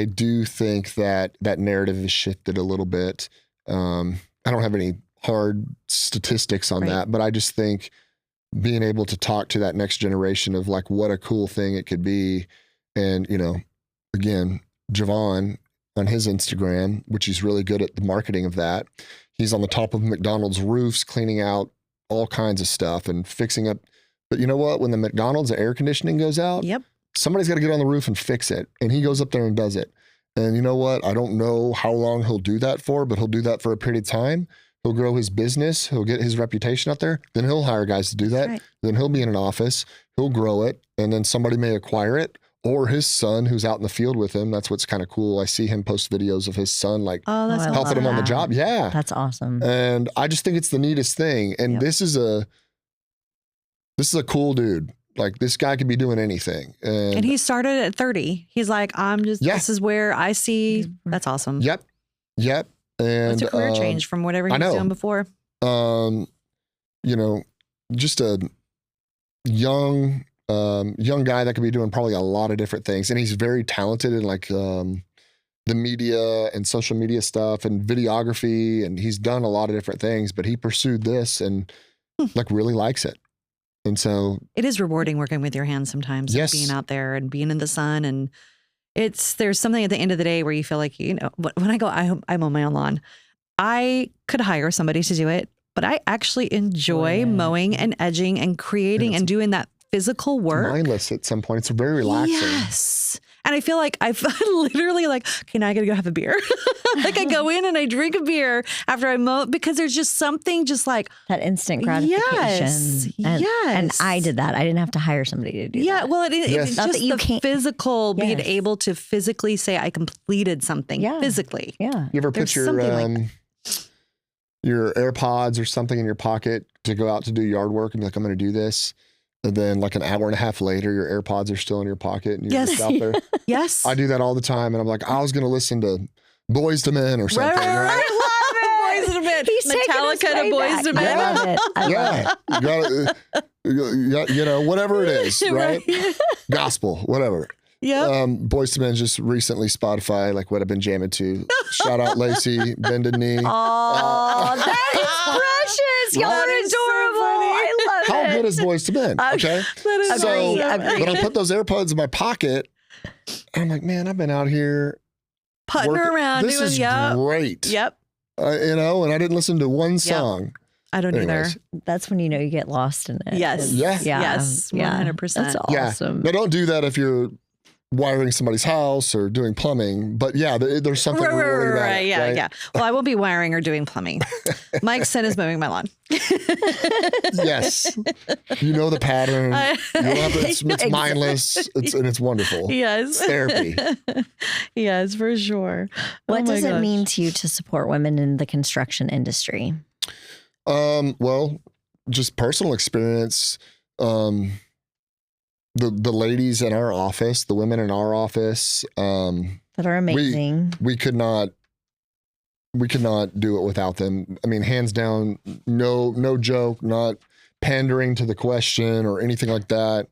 do think that narrative has shifted a little bit. I don't have any hard statistics on that, but I just think being able to talk to that next generation of like what a cool thing it could be. And, again, Javon on his Instagram, which he's really good at the marketing of that. He's on the top of McDonald's roofs, cleaning out all kinds of stuff and fixing up. But you know what? When the McDonald's air conditioning goes out, somebody's got to get on the roof and fix it. And he goes up there and does it. And you know what? I don't know how long he'll do that for, but he'll do that for a period of time. He'll grow his business. He'll get his reputation out there. Then he'll hire guys to do that. Right. Then he'll be in an office. He'll grow it. And then somebody may acquire it. Or his son, who's out in the field with him. That's what's kind of cool. I see him post videos of his son, like helping him on the job. Yeah. That's awesome. And I just think it's the neatest thing. And this is a cool dude. Like, this guy could be doing anything. And he started at 30. He's like, this is where I see. That's awesome. Yep. And it's a career change from whatever he was doing before. Just a young guy that could be doing probably a lot of different things. And he's very talented in like the media and social media stuff and videography. And he's done a lot of different things, but he pursued this and like really likes it. And so it is rewarding working with your hands sometimes, yes. Being out there and being in the sun. And there's something at the end of the day where you feel like, when I go, I mow my own lawn. I could hire somebody to do it, but I actually enjoy mowing and edging and creating and doing that physical work. Mindless at some point. It's very relaxing. Yes. And I feel like I've literally like, okay, now I got to go have a beer. Like I go in and I drink a beer after I mow because there's just something just like that instant gratification. Yes. And I did that. I didn't have to hire somebody to do that. Yeah. Well, it's Not just that you the can't, physical, being able to physically say I completed something physically. Yeah. You ever put your AirPods or something in your pocket to go out to do yard work and be like, I'm going to do this. And then like an hour and a half later, your AirPods are still in your pocket and you're just out there. Yes. I do that all the time. And I'm like, I was going to listen to Boys to Men or something. Right? I love it. Boys to Men. He's Metallica to Boys to Men. I love it. You got whatever it is, right? Gospel, whatever. Yeah. Boys to Men just recently Spotify, like what I've been jamming to. Shout out Lacey, Bended Knee. Oh, that is precious. Y'all are adorable. I love it. How good is Boys to Men? Okay. Agree. But I put those AirPods in my pocket and I'm like, man, I've been out here putting around. This is great. Yep. And I didn't listen to one song. I don't either. That's when you get lost in it. Yes. Yes. 100%. That's awesome. Now don't do that if you're wiring somebody's house or doing plumbing, but there's something really about it, Yeah. Well, I won't be wiring or doing plumbing. Mike's son is mowing my lawn. Yes, you know the pattern. It's mindless. It's wonderful. Yes, therapy. Yes, for sure. What does it mean to you to support women in the construction industry? Well, just personal experience. The ladies in our office, the women in our office, that are amazing. We could not do it without them. I mean, hands down, no joke, not pandering to the question or anything like that.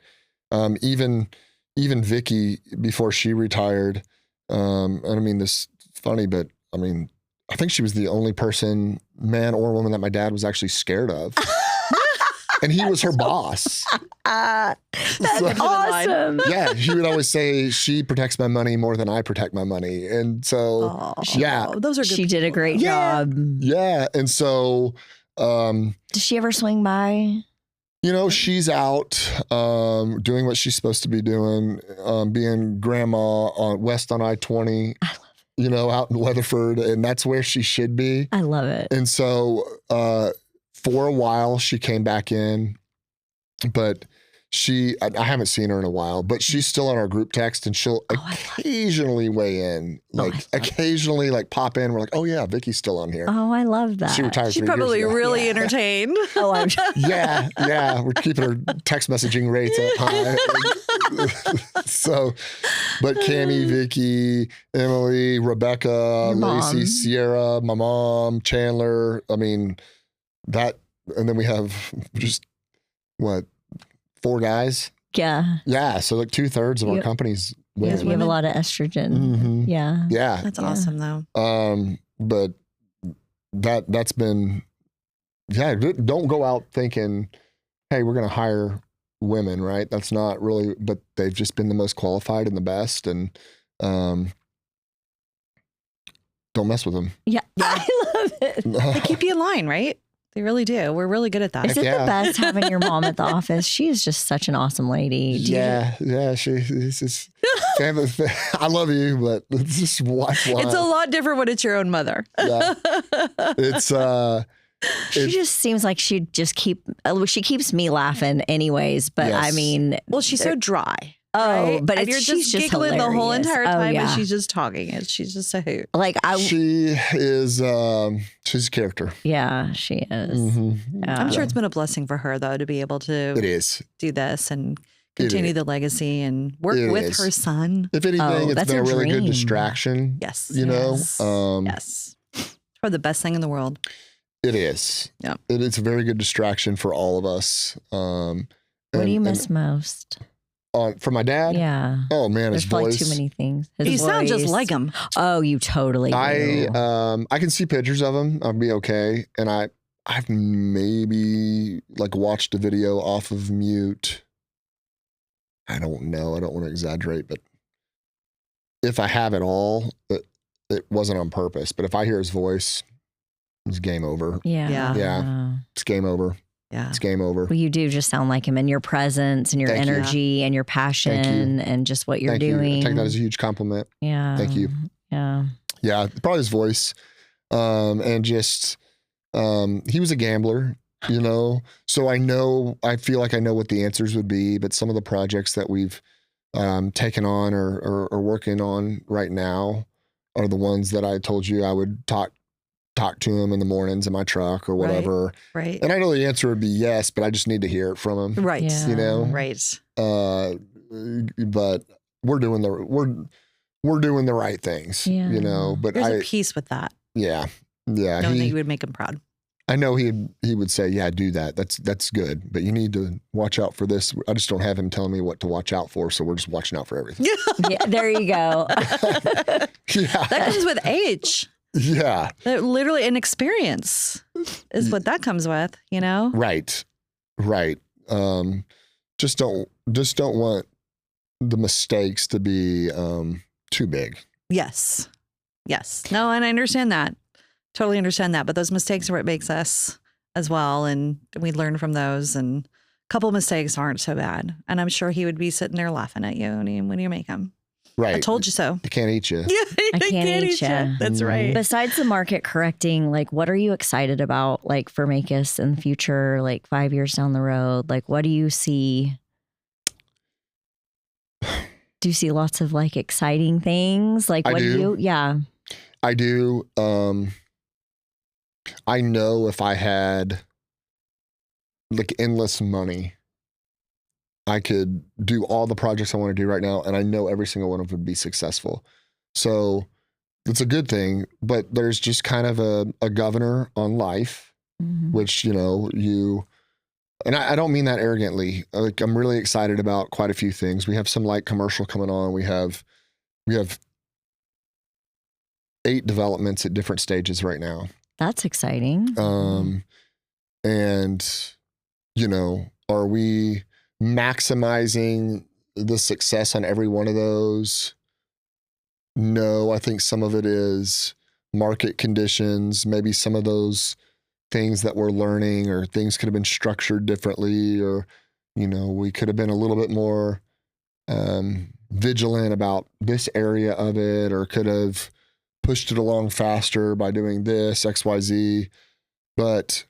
Even Vicky, before she retired, and I mean, this is funny, but I mean, I think she was the only person, man or woman, that my dad was actually scared of. And he was her boss. That's awesome. Yeah, she would always say she protects my money more than I protect my money. And so, those are good She did a great job. Yeah. And so, Does she ever swing by? you know, she's out doing what she's supposed to be doing, being grandma on west on I-20. I love it. You know, out in Weatherford, and that's where she should be. I love it. And so for a while she came back in, but I haven't seen her in a while, but she's still on our group text, and she'll occasionally weigh in, occasionally pop in. We're like, oh yeah, Vicky's still on here. Oh, I love that. She retired. She's 3 years probably ago. really entertained. Oh, I'm Yeah. We're keeping her text messaging rates up high. So, but Cammie, Vicky, Emily, Rebecca, Lacey, Sierra, my mom, Chandler. I mean, that, and then we have just 4 guys. Yeah. So 2/3 of our company's women. Because we have a lot of estrogen. Mhm. Yeah. Yeah. That's awesome, though. But that's been, don't go out thinking, hey, we're going to hire women, right? That's not really, but they've just been the most qualified and the best. And don't mess with them. Yeah. I love it. They keep you in line, right? They really do. We're really good at that. Is it the best having your mom at the office? She is just such an awesome lady. She's just family. I love you, but it's just watch. It's a lot different when it's your own mother. Yeah. She just seems like she keeps me laughing anyways, but Yes. I mean, Well, she's so dry. oh, right? but And you're she's just giggling the whole hilarious. entire Oh, time, yeah. and she's just talking. And she's just a hoot. She is. She's a character. Yeah, she is. Mm-hmm. I'm sure it's been a blessing for her, though, to be able to It is. do this and continue the legacy and work It with is. her son. If anything, it's that's been a a really good dream. distraction. Yes. You know. Yes. It's probably the best thing in the world. It is. Yeah. It's a very good distraction for all of us. What do you miss most? For my dad? Yeah. Oh man, There's his probably voice. too many things. You sound just like him. Oh, you totally do. I can see pictures of him. I'll be okay. And I've maybe watched a video off of mute. I don't know. I don't want to exaggerate, but if I have it all, it wasn't on purpose. But if I hear his voice, it's game over. Yeah. Yeah. It's game over. Yeah. It's game over. Well, you do just sound like him, and your presence and your Thank you. energy and your passion and just what you're Thank doing. you. I take that as a huge compliment. Yeah. Thank you. Yeah. Yeah, probably his voice. And just he was a gambler, you know. So I feel like I know what the answers would be, but some of the projects that we've taken on or working on right now are the ones that I told you I would talk to him in the mornings in my truck or whatever. Right. And I know the answer would be yes, but I just need to hear it from him. Right. Yeah. You know. Right. But we're doing the right things. Yeah. You know. But There's a peace with that. Yeah. Knowing that you would make him proud. I know he would say, yeah, do that. That's good. But you need to watch out for this. I just don't have him telling me what to watch out for. So we're just watching out for everything. Yeah. There you go. Yeah. That comes with age. Yeah. That literally an experience is what that comes with, you know? Right. Just don't want the mistakes to be too big. Yes. No, and I understand that. Totally understand that. But those mistakes are what makes us as well. And we learn from those. And a couple of mistakes aren't so bad. And I'm sure he would be sitting there laughing at you when you make them. Right. I told you so. I can't eat you. Yeah, I can't eat ya. That's right. Besides the market correcting, what are you excited about, for Maykus in the future, 5 years down the road? What do you see? Do you see lots of exciting things? What I do do. you? Yeah. I do. I know if I had endless money, I could do all the projects I want to do right now, and I know every single one of them would be successful. So it's a good thing, but there's just kind of a governor on life, which, you know, and I don't mean that arrogantly. Like, I'm really excited about quite a few things. We have some light commercial coming on. We have 8 developments at different stages right now. That's exciting. And, you know, are we maximizing the success on every one of those? No, I think some of it is market conditions. Maybe some of those things that we're learning or things could have been structured differently, or, you know, we could have been a little bit more vigilant about this area of it, or could have pushed it along faster by doing this, XYZ. But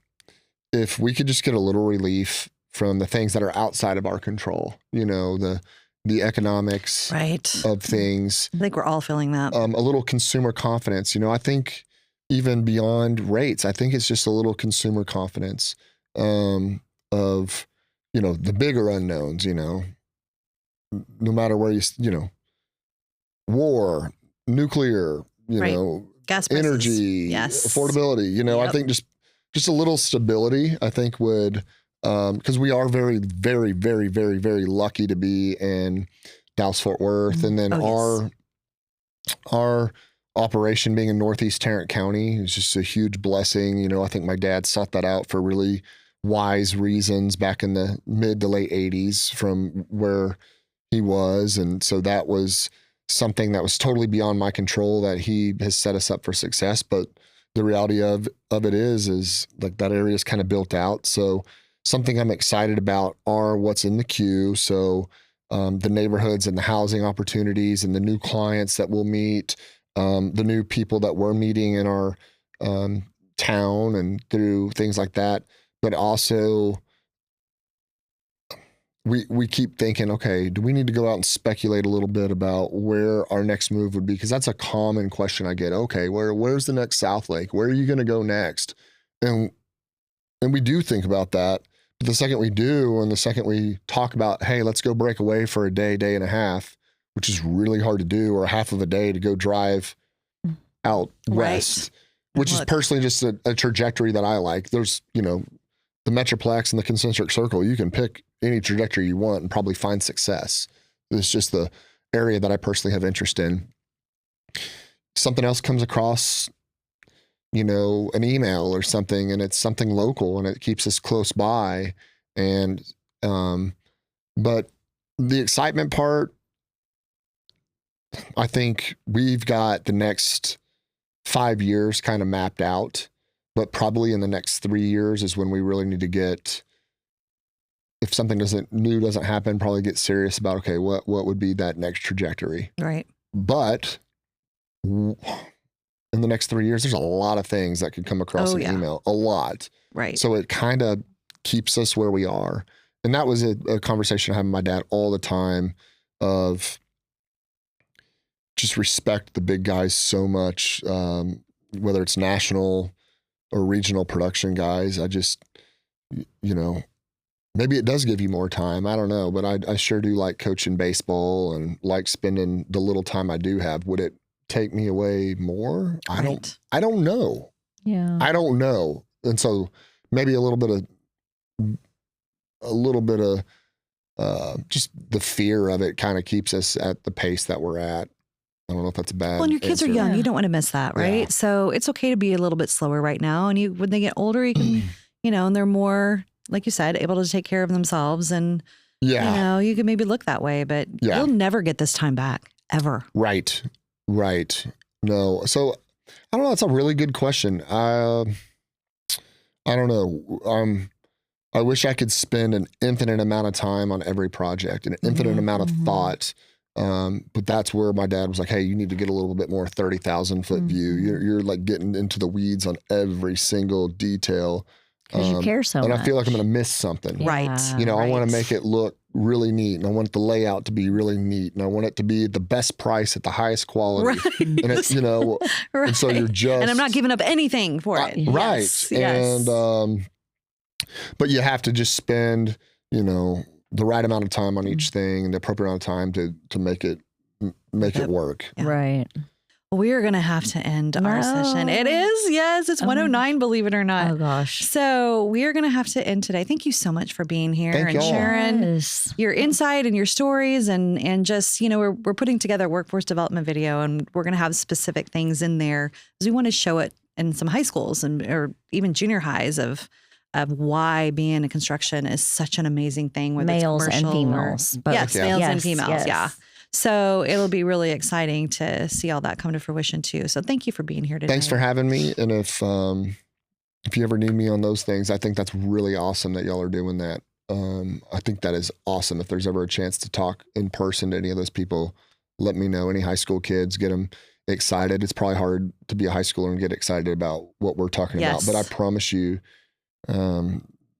if we could just get a little relief from the things that are outside of our control, you know, the economics of things. I think we're all feeling that. A little consumer confidence. You know, I think even beyond rates, I think it's just a little consumer confidence of, you know, the bigger unknowns, you know, no matter where you know, war, nuclear, you know, gas prices, energy, affordability, you know, I think just a little stability, I think would, because we are very, very, very, very, very lucky to be in Dallas-Fort Worth. And then our operation being in Northeast Tarrant County is just a huge blessing. You know, I think my dad sought that out for really wise reasons back in the mid to late 80s from where he was. And so that was something that was totally beyond my control, that he has set us up for success. But the reality of it is like that area is kind of built out. So something I'm excited about are what's in the queue. So the neighborhoods and the housing opportunities and the new clients that we'll meet, the new people that we're meeting in our town and through things like that. But also we keep thinking, okay, do we need to go out and speculate a little bit about where our next move would be? Because that's a common question I get. Okay, where's the next South Lake? Where are you going to go next? And we do think about that. But the second we do, and the second we talk about, hey, let's go break away for a day, day and a half, which is really hard to do, or a half of a day to go drive out west, which is personally just a trajectory that I like. There's, you know, the Metroplex and the concentric circle, you can pick any trajectory you want and probably find success. It's just the area that I personally have interest in. Something else comes across, you know, an email or something, and it's something local and it keeps us close by. And, but the excitement part, I think we've got the next 5 years kind of mapped out, but probably in the next 3 years is when we really need to get, if something doesn't happen, probably get serious about, okay, what would be that next trajectory? Right. But in the next 3 years, there's a lot of things that could come across an email, a lot. Right. So it kind of keeps us where we are. And that was a conversation I had with my dad all the time of just respect the big guys so much, whether it's national or regional production guys. I just, you know, maybe it does give you more time. I don't know, but I sure do like coaching baseball and like spending the little time I do have. Would it take me away more? I don't know. Yeah. I don't know. And so maybe a little bit of just the fear of it kind of keeps us at the pace that we're at. I don't know if that's a bad Well, and your kids answer. are young. You don't want to miss that, right? Yeah. So it's okay to be a little bit slower right now. And when they get older, you can, you know, and they're more, like you said, able to take care of themselves. And, you know, you can maybe look that way, but you'll never get this time back, ever. Right. No. So I don't know. That's a really good question. I don't know. I wish I could spend an infinite amount of time on every project and an infinite amount of thought. But that's where my dad was like, hey, you need to get a little bit more 30,000 foot view. You're like getting into the weeds on every single detail. Because you care so much. And I feel like I'm going to miss something. Yeah. Right. You know, I want to make it look really neat, and I want the layout to be really neat, and I want it to be the best price at the highest quality. Right. And it's, you know, and so you're just, and I'm not giving up anything for it. Right. Yes. And, but you have to just spend, you know, the right amount of time on each thing and the appropriate amount of time to make it work. Yeah. Right. We are going to have to end our No. session. It is. Yes, it's Oh my 1:09, believe it or not. Oh gosh. So we are going to have to end today. Thank you so much for being here Thank and y'all. sharing Yes. your insight and your stories and just, we're putting together a workforce development video, and we're going to have specific things in there because we want to show it in some high schools or even junior highs of why being in construction is such an amazing thing, whether Males it's and commercial females. or, both. yes, Yeah. males and Yes, females. yes. Yeah. So it'll be really exciting to see all that come to fruition too. So thank you for being here today. Thanks for having me. And if you ever need me on those things, I think that's really awesome that y'all are doing that. I think that is awesome. If there's ever a chance to talk in person to any of those people, let me know. Any high school kids, get them excited. It's probably hard to be a high schooler and get excited about what we're talking Yes. about, but I promise you,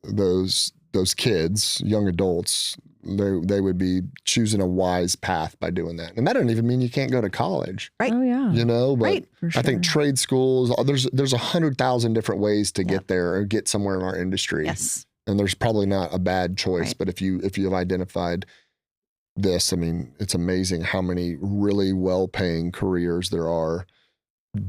those kids, young adults, they would be choosing a wise path by doing that. And that doesn't even mean you can't go to college, Right. Oh yeah. but Right. For I think sure. trade schools, there's 100,000 different ways to get there or get somewhere in our industry. Yes. And there's probably not a bad choice, Right. but if you have identified this, I mean, it's amazing how many really well-paying careers there are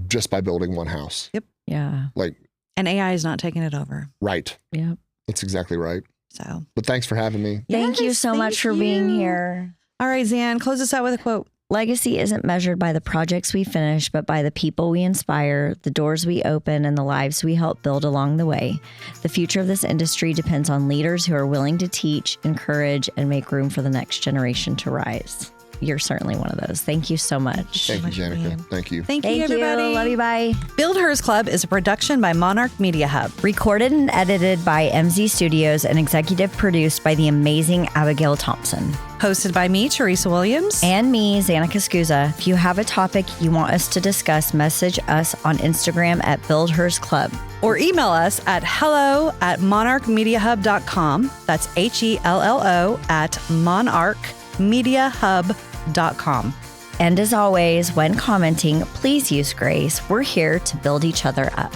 just by building one house. Yeah. Like, And AI is not taking it over. right. Yep. That's exactly right. So, But thanks for having me. Thank you Yes, so much thank for being you. here. all right, Zan, close us out with a quote. Legacy isn't measured by the projects we finish, but by the people we inspire, the doors we open, and the lives we help build along the way. The future of this industry depends on leaders who are willing to teach, encourage, and make room for the next generation to rise. You're certainly one of those. Thank you so much. Thank you, much for being here. Janica. Thank you. Thank Thank you, everybody. you. Love you. Bye. BuildHERS Club is a production by Monarch Media Hub. Recorded and edited by MZ Studios and executive produced by the amazing Abigail Thompson. Hosted by me, Teresa Williams. And me, Xanica Scusa. If you have a topic you want us to discuss, message us on Instagram at BuildHERS Club. Or email us at hello@monarchmediahub.com. That's HELLO@monarchmediahub.com. And as always, when commenting, please use grace. We're here to build each other up.